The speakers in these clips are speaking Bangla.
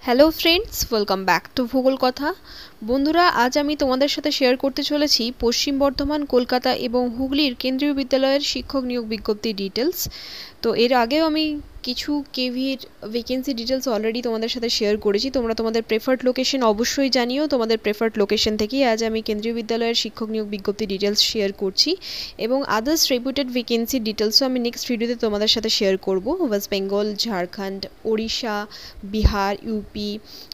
Hello friends, welcome back to ভূগোল কথা। বন্ধুরা, আজ আমি তোমাদের সাথে শেয়ার করতে চলেছি পশ্চিম বর্ধমান, কলকাতা এবং হুগলির কেন্দ্রীয় বিদ্যালয়ের শিক্ষক নিয়োগ বিজ্ঞপ্তির ডিটেলস। তো এর আগেও আমি কিছু কেভির ভ্যাকেন্সি ডিটেলস অলরেডি তোমাদের সাথে শেয়ার করেছি। তোমরা তোমাদের প্রেফার্ড লোকেশন অবশ্যই জানিও। তোমাদের প্রেফার্ড লোকেশন থেকেই আজ আমি কেন্দ্রীয় বিদ্যালয়ের শিক্ষক নিয়োগ বিজ্ঞপ্তি ডিটেলস শেয়ার করছি এবং আদার্স রেপুটেড ভ্যাকেন্সি ডিটেলসও আমি নেক্সট ভিডিওতে তোমাদের সাথে শেয়ার করব। ওয়েস্ট বেঙ্গল, ঝাড়খণ্ড, ওড়িশা, বিহার, ইউপি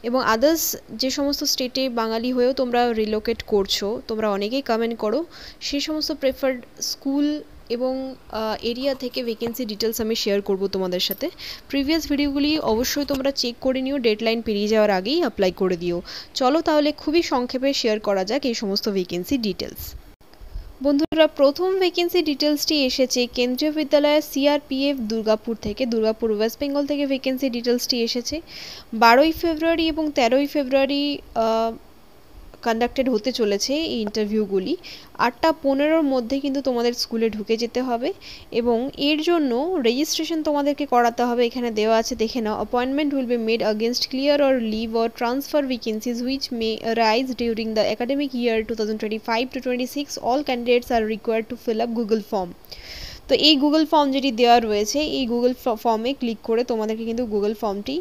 এবং আদার্স যে সমস্ত স্টেটে বাঙালি হয়েও তোমরা রিলোকেট করছো, তোমরা অনেকেই কমেন্ট করো, সেই সমস্ত প্রেফার্ড স্কুল এবং এরিয়া থেকে ভ্যাকেন্সি ডিটেলস আমি শেয়ার করব তোমাদের সাথে। প্রিভিয়াস ভিডিওগুলি অবশ্যই তোমরা চেক করে নিও, ডেডলাইন পেরিয়ে যাওয়ার আগেই অ্যাপ্লাই করে দিও। চলো তাহলে খুবই সংক্ষেপে শেয়ার করা যাক এই সমস্ত ভ্যাকেন্সি ডিটেলস। বন্ধুরা, প্রথম ভ্যাকেন্সি ডিটেলসটি এসেছে কেন্দ্রীয় বিদ্যালয় সিআরপিএফ দুর্গাপুর থেকে, দুর্গাপুর ওয়েস্ট বেঙ্গল থেকে ভ্যাকেন্সি ডিটেলসটি এসেছে। 12ই ফেব্রুয়ারি এবং 13ই ফেব্রুয়ারি কন্ডাক্টেড হতে চলেছে এই ইন্টারভিউগুলি। 8টা 15-র মধ্যে কিন্তু তোমাদের স্কুলে ঢুকে যেতে হবে এবং এর জন্য রেজিস্ট্রেশন তোমাদেরকে করাতে হবে। এখানে দেওয়া আছে, দেখে নাও। Appointment will be made against clear or leave or transfer vacancies which may arise during the academic year 2025-26। All candidates are required to fill up Google form. তো এই গুগল ফর্ম যেটি দেওয়া রয়েছে, এই গুগল ফর্মে ক্লিক করে তোমাদেরকে কিন্তু গুগল ফর্মটি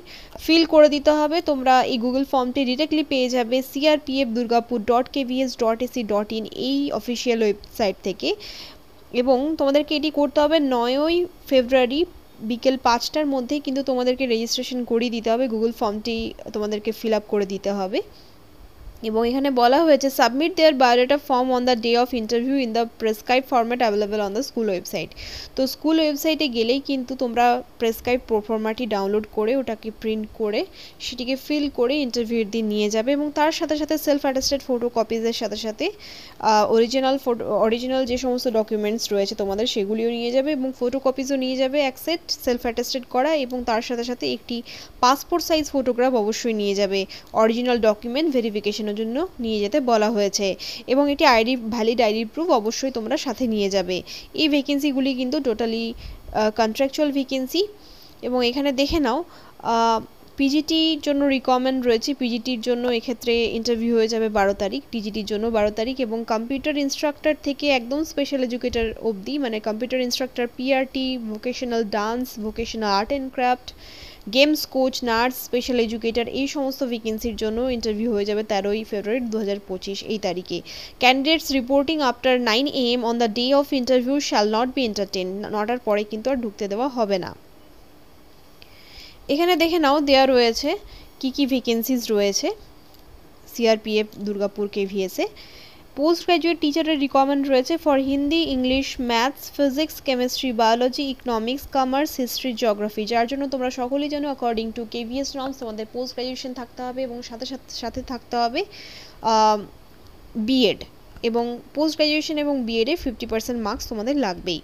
ফিল করে দিতে হবে। তোমরা এই গুগল ফর্মটি ডিরেক্টলি পেয়ে যাবে crpfdurgapur.kvs.ac.in এই অফিসিয়াল ওয়েবসাইট থেকে এবং তোমাদেরকে এটি করতে হবে 9ই ফেব্রুয়ারি বিকেল 5টার মধ্যে কিন্তু তোমাদেরকে রেজিস্ট্রেশন করিয়ে দিতে হবে। গুগল ফর্মটি তোমাদেরকে ফিল আপ করে দিতে হবে এবং এখানে বলা হয়েছে submit their biodata form on the day of interview in the prescribe format available on the school website. তো স্কুল ওয়েবসাইটে গেলেই কিন্তু তোমরা প্রেসক্রাইব ফরম্যাটটি ডাউনলোড করে ওটাকে প্রিন্ট করে সেটিকে ফিল করে ইন্টারভিউর দিন নিয়ে যাবে এবং তার সাথে সাথে সেলফ অ্যাটেস্টেড ফটোকপিজের সাথে সাথে অরিজিনাল যে সমস্ত ডকুমেন্টস রয়েছে তোমাদের সেগুলিও নিয়ে যাবে এবং ফটোকপিজও নিয়ে যাবে এক সেট সেলফ অ্যাটেস্টেড করা এবং তার সাথে সাথে একটি পাসপোর্ট সাইজ ফটোগ্রাফ অবশ্যই নিয়ে যাবে। অরিজিনাল ডকুমেন্ট ভেরিফিকেশন জন্য নিয়ে যেতে বলা হয়েছে এবং এটি ভ্যালিড আইডি প্রুফ অবশ্যই তোমরা সাথে নিয়ে যাবে। এই ভ্যাকেন্সিগুলি কিন্তু টোটালি কন্ট্রাকচুয়াল ভ্যাকেন্সি এবং এখানে দেখে নাও পিজিটির জন্য রিকোয়ারমেন্ট রয়েছে। পিজিটির জন্য এক্ষেত্রে ইন্টারভিউ হয়ে যাবে 12 তারিখ, টিজিটির জন্য 12 তারিখ এবং কম্পিউটার ইনস্ট্রাক্টর থেকে একদম স্পেশাল এডুকেটর অবধি, মানে computer instructor, PRT, vocational dance, vocational art and craft, games coach, nurse, special educator এই সমস্ত ভ্যাকেন্সির জন্য ইন্টারভিউ হয়ে যাবে 13ই ফেব্রুয়ারি 2025 এই তারিখে। Candidates reporting after 9 AM on the day of interview shall not be entertain. 9টার পরে কিন্তু আর ঢুকতে দেওয়া হবে না। এখানে দেখে নাও দেওয়া রয়েছে কি কি ভ্যাকেন্সিজ রয়েছে সিআরপিএফ দুর্গাপুর কেভিএসে। পোস্ট গ্র্যাজুয়েট টিচারের রিকোয়ারমেন্ট রয়েছে for Hindi, English, maths, physics, chemistry, biology, economics, commerce, history, geography, যার জন্য তোমরা সকলেই জানো অ্যাকর্ডিং টু কেভিএস নর্মস তোমাদের পোস্ট গ্র্যাজুয়েশন থাকতে হবে এবং সাথে সাথে থাকতে হবে বিএড এবং পোস্ট গ্র্যাজুয়েশন এবং বিএডে 50% মার্কস তোমাদের লাগবেই।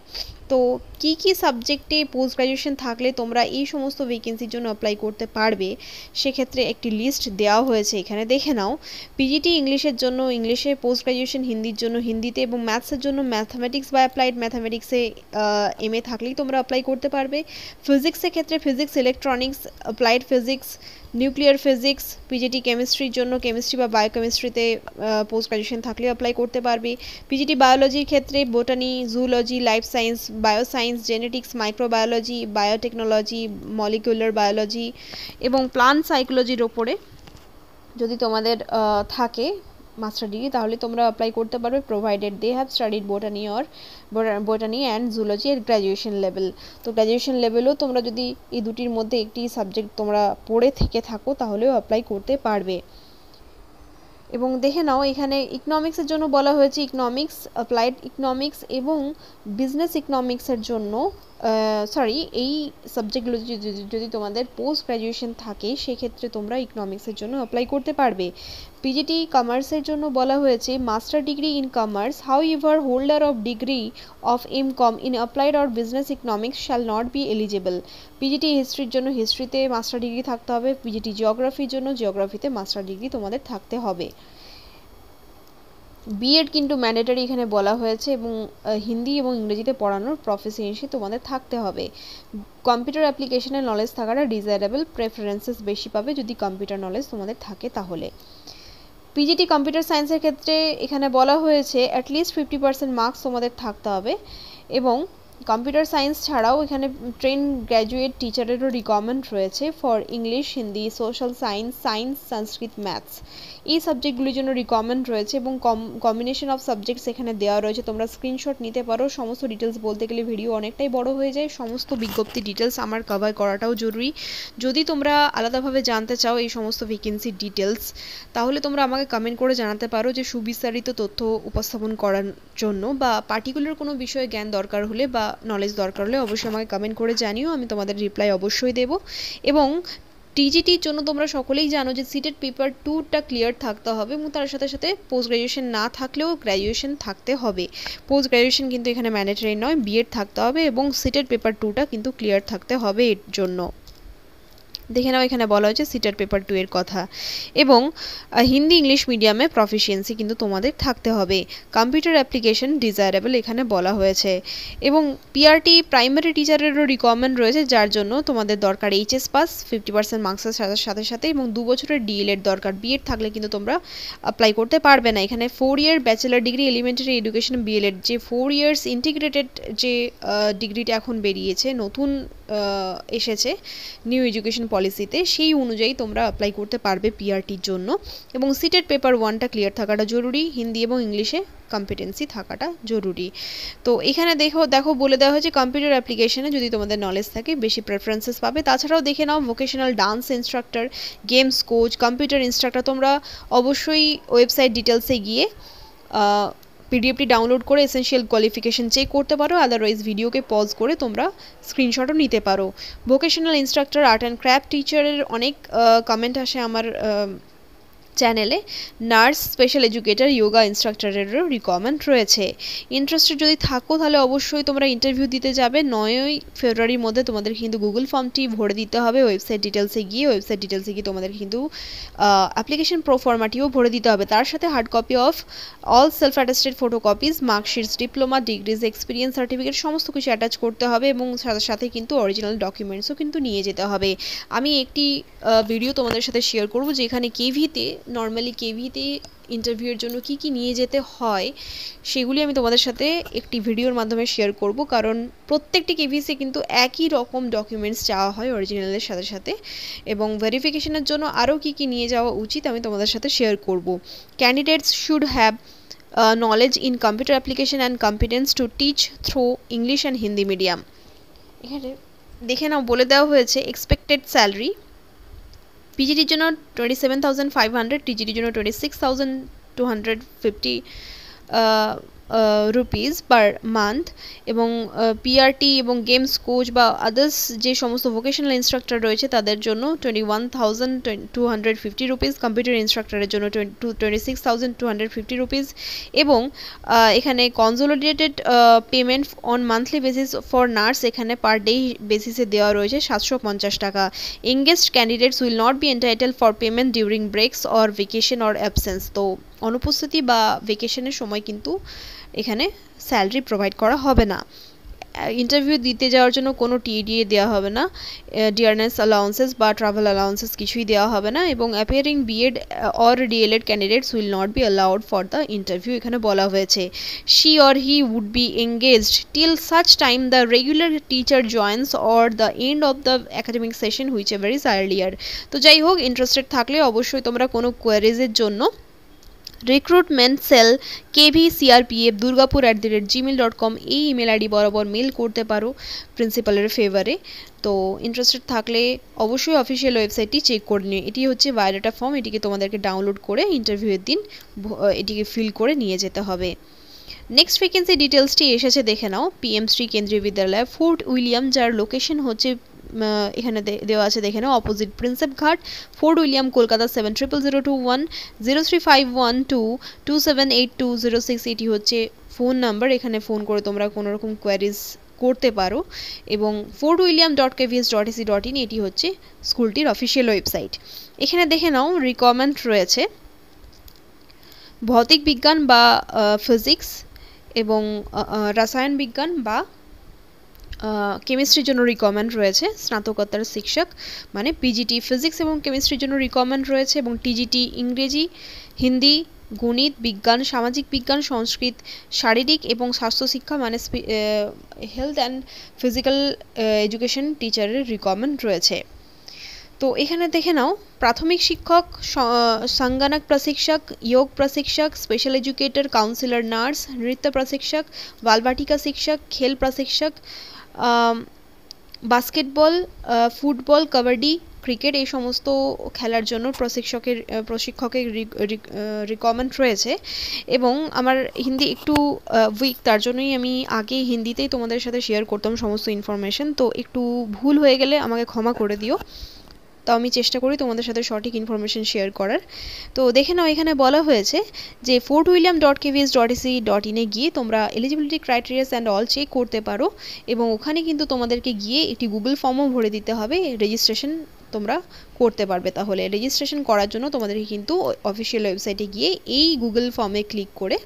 তো কি কি সাবজেক্টে পোস্ট গ্র্যাজুয়েশন থাকলে তোমরা এই সমস্ত ভ্যাকেন্সির জন্য অ্যাপ্লাই করতে পারবে সেক্ষেত্রে একটি লিস্ট দেওয়া হয়েছে, এখানে দেখে নাও। পিজিটি ইংলিশের জন্য ইংলিশে, পোস্ট গ্র্যাজুয়েশন হিন্দির জন্য হিন্দিতে এবং ম্যাথসের জন্য ম্যাথামেটিক্স বা অ্যাপ্লাইড ম্যাথামেটিক্সে এমএ থাকলেই তোমরা অ্যাপ্লাই করতে পারবে। ফিজিক্সের ক্ষেত্রে physics, electronics, applied physics, nuclear physics, PGT কেমিস্ট্রির জন্য কেমিস্ট্রি বা বায়োকেমিস্ট্রিতে পোস্ট গ্র্যাজুয়েশন থাকলে অ্যাপ্লাই করতে পারবে। পিজিটি বায়োলজির ক্ষেত্রে botany, zoology, life science, bioscience, genetics, microbiology, biotechnology, molecular biology এবং প্লান্ট সাইকোলজির ওপরে যদি তোমাদের থাকে মাস্টার ডিগ্রি তাহলে তোমরা অ্যাপ্লাই করতে পারবে provided they have studied botany and zoology এর গ্র্যাজুয়েশন লেভেল। তো গ্র্যাজুয়েশন লেভেলেও তোমরা যদি এই দুটির মধ্যে একটি সাবজেক্ট তোমরা পড়ে থেকে থাকো তাহলেও অ্যাপ্লাই করতে পারবে। এবং দেখে নাও এখানে ইকোনমিক্সের জন্য বলা হয়েছে ইকোনমিক্স, অ্যাপ্লাইড ইকোনমিক্স এবং বিজনেস ইকোনমিক্সের জন্য এই সাবজেক্টগুলো যদি তোমাদের পোস্ট গ্র্যাজুয়েশন থাকে সেক্ষেত্রে তোমরা ইকোনমিক্সের জন্য অ্যাপ্লাই করতে পারবে। পিজিটি কমার্সের জন্য বলা হয়েছে master degree in commerce, however holder of degree of MCom in applied or business economics shall not be eligible. PGT হিস্ট্রির জন্য হিস্ট্রিতে মাস্টার ডিগ্রি থাকতে হবে। পিজিটি জিওগ্রাফির জন্য জিওগ্রাফিতে মাস্টার ডিগ্রি তোমাদের থাকতে হবে। বিএড কিন্তু ম্যান্ডেটরি এখানে বলা হয়েছে এবং হিন্দি এবং ইংরেজিতে পড়ানোর প্রফিসিয়েন্সি তোমাদের থাকতে হবে। কম্পিউটার অ্যাপ্লিকেশনের নলেজ থাকাটা ডিজায়ারেবল, প্রেফারেন্সেস বেশি পাবে যদি কম্পিউটার নলেজ তোমাদের থাকে তাহলে। পিজিটি কম্পিউটার সায়েন্সের ক্ষেত্রে এখানে বলা হয়েছে অ্যাটলিস্ট 50% মার্কস তোমাদের থাকতে হবে, এবং কম্পিউটার সায়েন্স ছাড়াও এখানে ট্রেন গ্র্যাজুয়েট টিচারেরও রিকোয়ারমেন্ট রয়েছে for English, Hindi, social science, Sanskrit, maths, এই সাবজেক্টগুলির জন্য রিকোয়ারমেন্ট রয়েছে, এবং কম্বিনেশন অফ সাবজেক্টস এখানে দেওয়া রয়েছে। তোমরা স্ক্রিনশট নিতে পারো। সমস্ত ডিটেলস বলতে গেলে ভিডিও অনেকটাই বড় হয়ে যায়, সমস্ত বিজ্ঞপ্তি ডিটেলস আমার কভার করাটাও জরুরি। যদি তোমরা আলাদাভাবে জানতে চাও এই সমস্ত ভ্যাকেন্সির ডিটেলস, তাহলে তোমরা আমাকে কমেন্ট করে জানাতে পারো যে সুবিস্তারিত তথ্য উপস্থাপন করার জন্য, বা পার্টিকুলার কোনো বিষয়ে জ্ঞান দরকার হলে বা নলেজ দরকার হলে অবশ্যই আমাকে কমেন্ট করে জানিও, আমি তোমাদের রিপ্লাই অবশ্যই দেব। এবং টিজিটির জন্য তোমরা সকলেই জানো যে সিটেট পেপার 2টা ক্লিয়ার থাকতে হবে, এবং তার সাথে সাথে পোস্ট গ্র্যাজুয়েশন না থাকলেও গ্র্যাজুয়েশন থাকতে হবে। পোস্ট গ্র্যাজুয়েশন কিন্তু এখানে ম্যান্ডেটরি নয়, বিএড থাকতে হবে, এবং সিটেট পেপার 2টা কিন্তু ক্লিয়ার থাকতে হবে এর জন্য। দেখে নাও এখানে বলা হয়েছে সিটেট পেপার 2 এর কথা, এবং হিন্দি ইংলিশ মিডিয়ামে প্রফিসিয়েন্সি কিন্তু তোমাদের থাকতে হবে। কম্পিউটার অ্যাপ্লিকেশন ডিজায়ারেবল এখানে বলা হয়েছে, এবং পিআরটি প্রাইমারি টিচারেরও রিকোয়ারমেন্ট রয়েছে, যার জন্য তোমাদের দরকার এইচএস পাস 50% মার্কসের সাথে সাথে, এবং 2 বছরের ডিএলএড দরকার। বিএড থাকলে কিন্তু তোমরা অ্যাপ্লাই করতে পারবে না। এখানে 4 year bachelor degree elementary education BElEd, যে 4 ইয়ার্স ইন্টিগ্রেটেড যে ডিগ্রিটা এখন বেরিয়েছে, নতুন এসেছে নিউ এডুকেশন পলিসিতে, সেই অনুযায়ী তোমরা অ্যাপ্লাই করতে পারবে পিআরটির জন্য। এবং সিটেট পেপার 1টা ক্লিয়ার থাকাটা জরুরি, হিন্দি এবং ইংলিশে কম্পিটেন্সি থাকাটা জরুরি। তো এখানে দেখো বলে দেওয়া হয়েছে কম্পিউটার অ্যাপ্লিকেশনে যদি তোমাদের নলেজ থাকে বেশি প্রেফারেন্সেস পাবে। তাছাড়াও দেখে নাও vocational dance instructor, games coach, computer instructor, তোমরা অবশ্যই ওয়েবসাইট ডিটেলসে গিয়ে পিডিএফটি ডাউনলোড করে এসেনশিয়াল কোয়ালিফিকেশন চেক করতে পারো, আদারওয়াইজ ভিডিওকে পজ করে তোমরা স্ক্রিনশটও নিতে পারো। Vocational instructor, art and craft টিচারের অনেক কমেন্ট আসে আমার চ্যানেলে। নার্স, স্পেশাল এডুকেটর, যোগা ইনস্ট্রাক্টরেরও রিকোয়ারমেন্ট রয়েছে। ইন্টারেস্টেড যদি থাকো তাহলে অবশ্যই তোমরা ইন্টারভিউ দিতে যাবে। 9ই ফেব্রুয়ারির মধ্যে তোমাদের কিন্তু গুগল ফর্মটি ভরে দিতে হবে ওয়েবসাইট ডিটেলসে গিয়ে। তোমাদের কিন্তু অ্যাপ্লিকেশন প্রোফর্মাটিও ভরে দিতে হবে। তার সাথে hard copy of all self attested photocopies, marksheets, diploma, degrees, experience certificate সমস্ত কিছু অ্যাটাচ করতে হবে, এবং সাথে কিন্তু অরিজিনাল ডকুমেন্টসও কিন্তু নিয়ে যেতে হবে। আমি একটি ভিডিও তোমাদের সাথে শেয়ার করব যেখানে নর্মালি কেভিতে ইন্টারভিউয়ের জন্য কি কি নিয়ে যেতে হয় সেগুলি আমি তোমাদের সাথে একটি ভিডিওর মাধ্যমে শেয়ার করব, কারণ প্রত্যেকটি কেভিসে কিন্তু একই রকম ডকুমেন্টস চাওয়া হয় অরিজিনালের সাথে সাথে, এবং ভেরিফিকেশনের জন্য আরও কি কি নিয়ে যাওয়া উচিত আমি তোমাদের সাথে শেয়ার করব। Candidates should have knowledge in computer application and competence to teach through English and Hindi medium। এখানে দেখে নাও বলে দেওয়া হয়েছে এক্সপেক্টেড স্যালারি পিজিটির জন্য 27,500, টিজিটির জন্য 26,250 রুপিস পার মান্থ, এবং পিআরটি এবং গেমস কোচ বা আদার্স যে সমস্ত ভোকেশনাল ইনস্ট্রাক্টর রয়েছে তাদের জন্য 21,250 রুপিস, কম্পিউটার ইনস্ট্রাক্টরের জন্য 26,250 রুপিস, এবং এখানে consolidated payment on monthly basis for nurse এখানে পার ডে বেসিসে দেওয়া রয়েছে 750 টাকা। Engaged candidates will not be entitle for payment during breaks or vacation or absence. তো অনুপস্থিতি বা ভেকেশনের সময় কিন্তু এখানে স্যালারি প্রোভাইড করা হবে না। ইন্টারভিউ দিতে যাওয়ার জন্য কোনো টিডিএ দেওয়া হবে না, ডিয়ারনেস অ্যালাউন্সেস বা ট্রাভেল অ্যালাউন্সেস কিছুই দেওয়া হবে না, এবং appearing BEd or DElEd candidates will not be allowed for the interview এখানে বলা হয়েছে। She or he would be engaged till such time the regular teacher joins or the end of the academic session whichever is earlier. তো যাই হোক, ইন্টারেস্টেড থাকলে অবশ্যই তোমরা কোনো কোয়ারিজের জন্য রিক্রুটমেন্ট সেল kvcrpf.durgapur@gmail.com এই ইমেল আইডি বরাবর মেল করতে পারো প্রিন্সিপালের ফেভারে। তো ইন্টারেস্টেড থাকলে অবশ্যই অফিসিয়াল ওয়েবসাইটটি চেক করে নিও। এটি হচ্ছে বায়োডাটা ফর্ম, এটিকে তোমাদেরকে ডাউনলোড করে ইন্টারভিউয়ের দিন এটিকে ফিল করে নিয়ে যেতে হবে। নেক্সট ভ্যাকেন্সি ডিটেলসটি এসেছে, দেখে নাও। পিএম শ্রী কেন্দ্রীয় বিদ্যালয়, ফোর্ট উইলিয়াম, যার লোকেশন হচ্ছে এখানে দেওয়া আছে, দেখে নাও, অপোজিট প্রিন্সেপ ঘাট, ফোর্ট উইলিয়াম, কলকাতা 700021 03512278206। এটি হচ্ছে ফোন নাম্বার, এখানে ফোন করে তোমরা কোনো রকম কোয়ারিজ করতে পারো, এবং fortwilliam.kvs.ac.in এটি হচ্ছে স্কুলটির অফিসিয়াল ওয়েবসাইট। এখানে দেখে নাও রিকোয়ারমেন্ট রয়েছে ভৌতিক বিজ্ঞান বা ফিজিক্স, এবং রসায়ন বিজ্ঞান বা কেমিস্ট্রির জন্য রিকোয়ারমেন্ট রয়েছে, স্নাতকোত্তর শিক্ষক মানে পিজিটি ফিজিক্স এবং কেমিস্ট্রির জন্য রিকোয়ারমেন্ট রয়েছে, এবং টিজিটি ইংরেজি, হিন্দি, গণিত, বিজ্ঞান, সামাজিক বিজ্ঞান, সংস্কৃত, শারীরিক এবং স্বাস্থ্য শিক্ষা মানে হেলথ অ্যান্ড ফিজিক্যাল এডুকেশন টিচারের রিকোয়ারমেন্ট রয়েছে। তো এখানে দেখে নাও, প্রাথমিক শিক্ষক, संगणक प्रशिक्षक, योग प्रशिक्षक, स्पेशल एजुकेटर, काउंसिलर, नार्स, नृत्य प्रशिक्षक, बाल बाटिका शिक्षक, खेल प्रशिक्षक, बास्केटबल, फुटबल, कबड्डी, ক্রিকেট এই সমস্ত খেলার জন্য প্রশিক্ষকের রিকোয়ারমেন্ট রয়েছে। এবং আমার হিন্দি একটু উইক, তার জন্যই আমি আগে হিন্দিতেই তোমাদের সাথে শেয়ার করতাম সমস্ত ইনফরমেশন, তো একটু ভুল হয়ে গেলে আমাকে ক্ষমা করে দিও। তো আমি চেষ্টা করি তোমাদের সাথে সঠিক ইনফরমেশন শেয়ার করার। তো দেখে নাও, এখানে বলা হয়েছে যে fortwilliam.kvs.ac.in এ গিয়ে তোমরা eligibility criterias and all check করতে পারো, এবং ওখানে কিন্তু তোমাদেরকে গিয়ে একটি গুগল ফর্মও ভরে দিতে হবে, রেজিস্ট্রেশন তোমরা করতে পারবে। তাহলে রেজিস্ট্রেশন করার জন্য তোমাদেরকে কিন্তু অফিসিয়াল ওয়েবসাইটে গিয়ে এই গুগল ফর্মে ক্লিক করে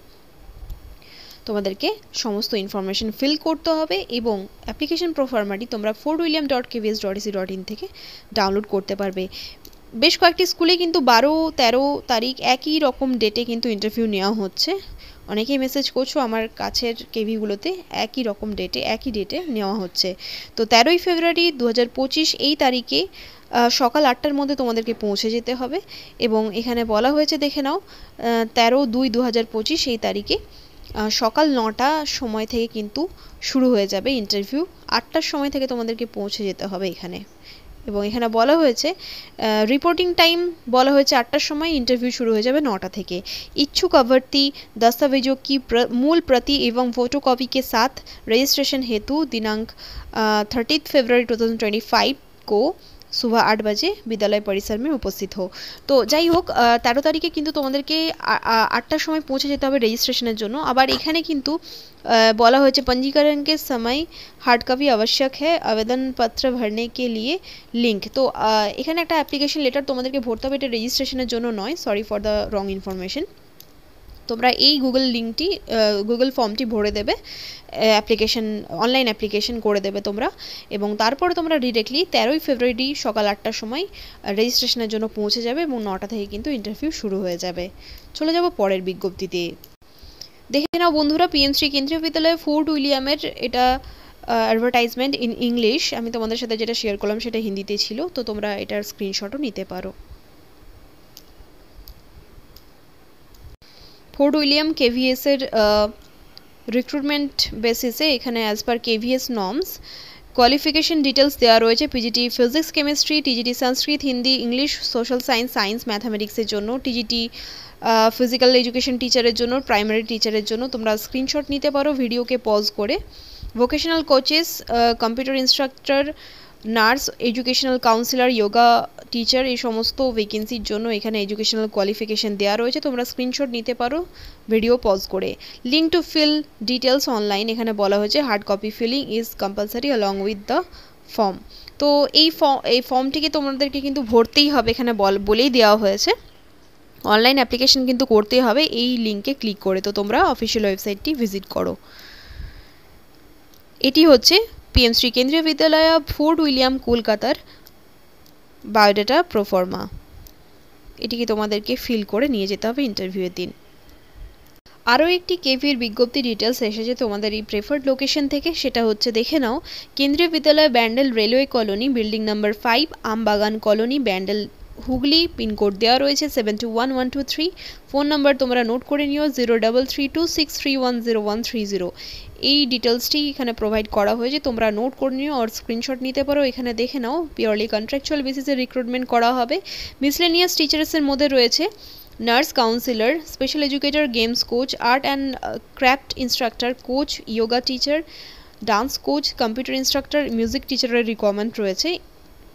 তোমাদেরকে সমস্ত ইনফরমেশন ফিল করতে হবে, এবং অ্যাপ্লিকেশন প্রোফর্মাটি তোমরা fortwilliam.kvs.ac.in থেকে ডাউনলোড করতে পারবে। বেশ কয়েকটি স্কুলে কিন্তু 12-13 তারিখ একই রকম ডেটে কিন্তু ইন্টারভিউ নেওয়া হচ্ছে। অনেকেই মেসেজ করছো আমার কাছের কেভিগুলোতে একই রকম ডেটে একই ডেটে নেওয়া হচ্ছে। তো 13ই ফেব্রুয়ারি 2025 এই তারিখে সকাল 8টার মধ্যে তোমাদেরকে পৌঁছে যেতে হবে, এবং এখানে বলা হয়েছে দেখে নাও 13/2/2025 এই তারিখে সকাল 9টা সময় থেকে কিন্তু শুরু হয়ে যাবে ইন্টারভিউ। 8টার সময় থেকে তোমাদেরকে পৌঁছে যেতে হবে এখানে, এবং এখানে বলা হয়েছে রিপোর্টিং টাইম বলা হয়েছে 8টার সময়, ইন্টারভিউ শুরু হয়ে যাবে 9টা থেকে। इच्छुक अभ्यर्थी दस्तावेजों की मूल प्रति एवं फोटोकॉपी के साथ रजिस्ट्रेशन हेतु दिनांक 30 फरवरी 2025 को सुबह 8 बजे विद्यालय परिसर में उपस्थित हो। तो যাই হোক 13 তারিখে কিন্তু তোমাদেরকে 8টার সময় পৌঁছে যেতে হবে রেজিস্ট্রেশনের জন্য। আবার এখানে কিন্তু বলা হয়েছে पंजीकरण के समय हार्ड कॉपी आवश्यक है, आवेदन पत्र भरने के लिए लिंक। তো এখানে একটা অ্যাপ্লিকেশন লেটার তোমাদেরকে ভরতে হবে, এটা রেজিস্ট্রেশনের জন্য নয়, sorry for the wrong information. তোমরা এই গুগল ফর্মটি ভরে দেবে, অনলাইন অ্যাপ্লিকেশন করে দেবে তোমরা, এবং তারপরে তোমরা ডিরেক্টলি 13ই ফেব্রুয়ারি সকাল 8টার সময় রেজিস্ট্রেশনের জন্য পৌঁছে যাবে, এবং 9টা থেকে কিন্তু ইন্টারভিউ শুরু হয়ে যাবে। চলে যাব পরের বিজ্ঞপ্তিতে। দেখে নাও বন্ধুরা, পিএমসি কেন্দ্রীয় বিদ্যালয় ফোর্ট উইলিয়ামের এটা অ্যাডভার্টাইজমেন্ট ইন ইংলিশ। আমি তোমাদের সাথে যেটা শেয়ার করলাম সেটা হিন্দিতে ছিল, তো তোমরা এটার স্ক্রিনশটও নিতে পারো। ফোর্ট উইলিয়াম কেভিএস এর রিক্রুটমেন্ট বেসিসে এখানে as per KVS norms qualification details দেওয়া রয়েছে। পিজিটি ফিজিক্স কেমিস্ট্রি, টিজিটি সংস্কৃত, হিন্দি, ইংলিশ, সোশ্যাল সায়েন্স, ম্যাথামেটিক্সের জন্য, টিজিটি ফিজিক্যাল এডুকেশন টিচারের জন্য, প্রাইমারি টিচারের জন্য তোমরা স্ক্রিনশট নিতে পারো ভিডিওকে পজ করে। Vocational coaches, computer instructor, nurse, educational councillor, yoga teacher এই সমস্ত ভ্যাকেন্সির জন্য এখানে এডুকেশনাল কোয়ালিফিকেশন দেওয়া রয়েছে, তোমরা স্ক্রিনশট নিতে পারো ভিডিও পজ করে। Link to fill details online, এখানে বলা হয়েছে hard copy filling is compulsory along with the form. তো এই ফর্মটিকে তোমাদেরকে কিন্তু ভরতেই হবে, এখানে বলেই দেওয়া হয়েছে অনলাইন অ্যাপ্লিকেশন কিন্তু করতেই হবে এই লিঙ্কে ক্লিক করে। তো তোমরা অফিসিয়াল ওয়েবসাইটটি ভিজিট করো। এটি হচ্ছে পিএমসি কেন্দ্রীয় বিদ্যালয় ফোর্ট উইলিয়াম কলকাতার বায়োডাটা প্রোফর্মা। এটিকে তোমাদেরকে ফিল করে নিয়ে যেতে হবে ইন্টারভিউয়ের দিন। আরও একটি কেভির বিজ্ঞপ্তি ডিটেলস এসেছে তোমাদের এই প্রেফার্ড লোকেশন থেকে, সেটা হচ্ছে দেখে নাও Kendriya Vidyalaya Bandel railway colony, building number 5, Ambagan colony, Bandel, Hooghly. Pin code দেওয়া রয়েছে 721123। ফোন নাম্বার তোমরা নোট করে নিও 033263310130। এই ডিটেলসটি এখানে প্রোভাইড করা হয়েছে, তোমরা নোট করে নিও আর স্ক্রিনশট নিতে পারো। এখানে দেখে নাও পিওরলি কন্ট্রাকচুয়াল বেসিসে রিক্রুটমেন্ট করা হবে। মিসলেনিয়াস টিচার্সের মধ্যে রয়েছে nurse, counsellor, special educator, games coach, art and craft instructor, coach, yoga teacher, dance coach, computer instructor, music টিচারের রিকোয়ারমেন্ট রয়েছে।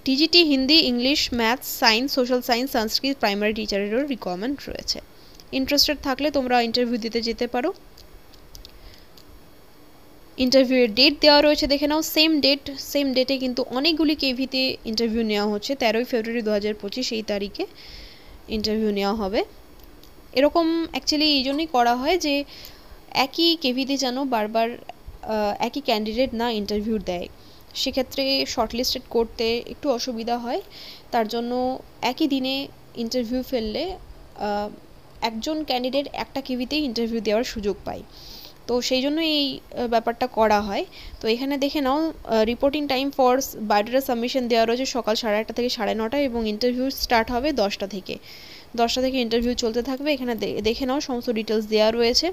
TGT Hindi, English, maths, science, social science, Sanskrit, primary টিচারেরও রিকোয়ারমেন্ট রয়েছে। ইন্টারেস্টেড থাকলে তোমরা ইন্টারভিউ দিতে যেতে পারো। ইন্টারভিউয়ের ডেট দেওয়া রয়েছে দেখে নাও, সেম ডেটে কিন্তু অনেকগুলি কেভিতে ইন্টারভিউ নেওয়া হচ্ছে। 13ই ফেব্রুয়ারি 2025 এই তারিখে ইন্টারভিউ নেওয়া হবে। এরকম অ্যাকচুয়ালি এই জন্যই করা হয় যে একই কেভিতে যেন বারবার একই ক্যান্ডিডেট না ইন্টারভিউ দেয়, সেক্ষেত্রে শর্টলিস্টেড করতে একটু অসুবিধা হয়। তার জন্য একই দিনে ইন্টারভিউ ফেললে একজন ক্যান্ডিডেট একটা কেভিতেই ইন্টারভিউ দেওয়ার সুযোগ পায়। তো সেই জন্য এই ব্যাপারটা করা হয়। তো এখানে দেখে নাও, reporting time for biodata submission দেওয়া রয়েছে সকাল 8:30 থেকে 9:30 এবং ইন্টারভিউ স্টার্ট হবে 10টা থেকে। 10টা থেকে ইন্টারভিউ চলতে থাকবে। এখানে দেখে নাও সমস্ত ডিটেলস দেওয়া রয়েছে।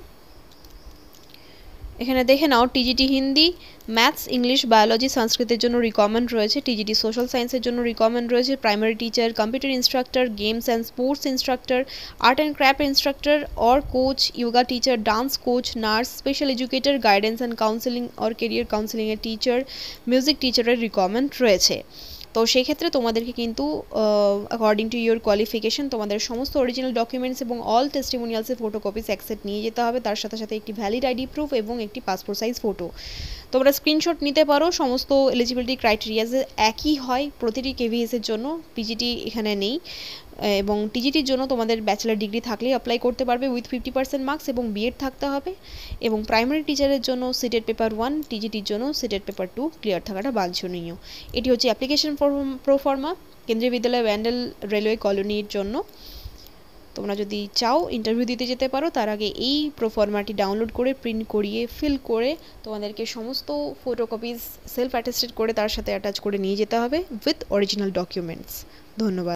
এখানে দেখে নাও TGT Hindi, maths, English, biology, সংস্কৃতের জন্য রিকোয়ারমেন্ট রয়েছে। টিজিটি সোশ্যাল সায়েন্সের জন্য রিকোয়ারমেন্ট রয়েছে। Primary teacher, computer instructor, games and sports instructor, art and craft instructor or coach, yoga teacher, dance coach, nurse, special educator, guidance and counselling or career কাউন্সেলিংয়ের টিচার, মিউজিক টিচারের রিকোয়ারমেন্ট রয়েছে। তো সেই ক্ষেত্রে তোমাদেরকে কিন্তু অ্যাকর্ডিং টু ইয়োর কোয়ালিফিকেশন তোমাদের সমস্ত অরিজিনাল ডকুমেন্টস এবং অল টেস্টিমোনিয়ালসের ফটোকপিস এক সেট নিয়ে যেতে হবে। তার সাথে সাথে একটি ভ্যালিড আইডি প্রুফ এবং একটি পাসপোর্ট সাইজ ফটো। তোমরা স্ক্রিনশট নিতে পারো। সমস্ত এলিজিবিলিটি ক্রাইটেরিয়াস একই হয় প্রতিটি কেভিএসের জন্য, পিজিটি এখানে নেই। এবং টিজিটির জন্য তোমাদের ব্যাচেলার ডিগ্রি থাকলেই অ্যাপ্লাই করতে পারবে উইথ 50% মার্কস এবং বিএড থাকতে হবে। এবং প্রাইমারি টিচারের জন্য সিটেট পেপার 1, টিজিটির জন্য সিটেট পেপার 2 ক্লিয়ার থাকাটা বাঞ্ছনীয়। এটি হচ্ছে অ্যাপ্লিকেশন প্রোফর্মা কেন্দ্রীয় বিদ্যালয় ব্যান্ডেল রেলওয়ে কলোনির জন্য। তোমরা যদি চাও ইন্টারভিউ দিতে যেতে পারো, তার আগে এই প্রোফর্মাটি ডাউনলোড করে প্রিন্ট করিয়ে ফিল করে তোমাদেরকে সমস্ত ফটোকপিস সেলফ অ্যাটেস্টেড করে তার সাথে অ্যাটাচ করে নিয়ে যেতে হবে উইথ অরিজিনাল ডকুমেন্টস। ধন্যবাদ।